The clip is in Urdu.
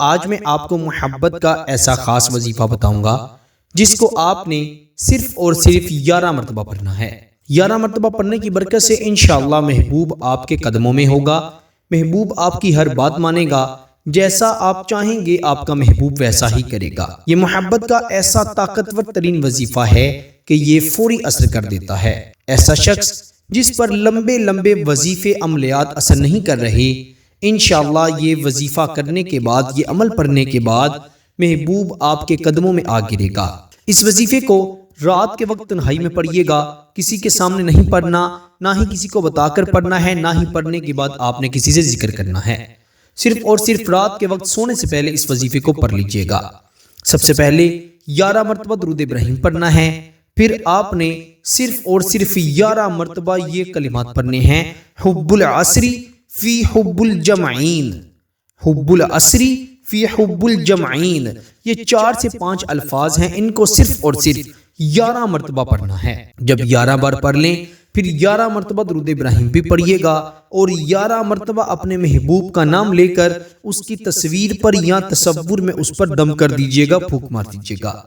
آج میں آپ کو محبت کا ایسا خاص وظیفہ بتاؤں گا جس کو آپ نے صرف اور صرف 11 مرتبہ پڑھنا ہے۔ 11 مرتبہ پڑھنے کی برکت سے انشاءاللہ محبوب آپ کے قدموں میں ہوگا، محبوب آپ کی ہر بات مانے گا، جیسا آپ چاہیں گے آپ کا محبوب ویسا ہی کرے گا۔ یہ محبت کا ایسا طاقتور ترین وظیفہ ہے کہ یہ فوری اثر کر دیتا ہے۔ ایسا شخص جس پر لمبے لمبے وظیفے عملیات اثر نہیں کر رہے، انشاءاللہ یہ وظیفہ کرنے کے بعد، یہ عمل پڑھنے کے بعد محبوب آپ کے قدموں میں آ گرے گا۔ اس وظیفے کو رات کے وقت تنہائی میں پڑھیے گا، کسی کے سامنے نہیں پڑھنا، نہ ہی کسی کو بتا کر پڑھنا ہے، نہ ہی پڑھنے کے بعد آپ نے کسی سے ذکر کرنا ہے۔ صرف اور صرف رات کے وقت سونے سے پہلے اس وظیفے کو پڑھ لیجئے گا۔ سب سے پہلے 11 مرتبہ درود ابراہیم پڑھنا ہے، پھر آپ نے صرف اور صرف 11 مرتبہ یہ کلمات پڑھنے ہیں: حب العصری فی حب الجمعین، حب العصری فی حب الجمعین۔ یہ 4 سے 5 الفاظ ہیں، ان کو صرف اور صرف 11 مرتبہ پڑھنا ہے۔ جب 11 بار پڑھ لیں پھر 11 مرتبہ درود ابراہیم بھی پڑھیے گا، اور 11 مرتبہ اپنے محبوب کا نام لے کر اس کی تصویر پر یا تصور میں اس پر دم کر دیجئے گا، پھونک مار دیجئے گا۔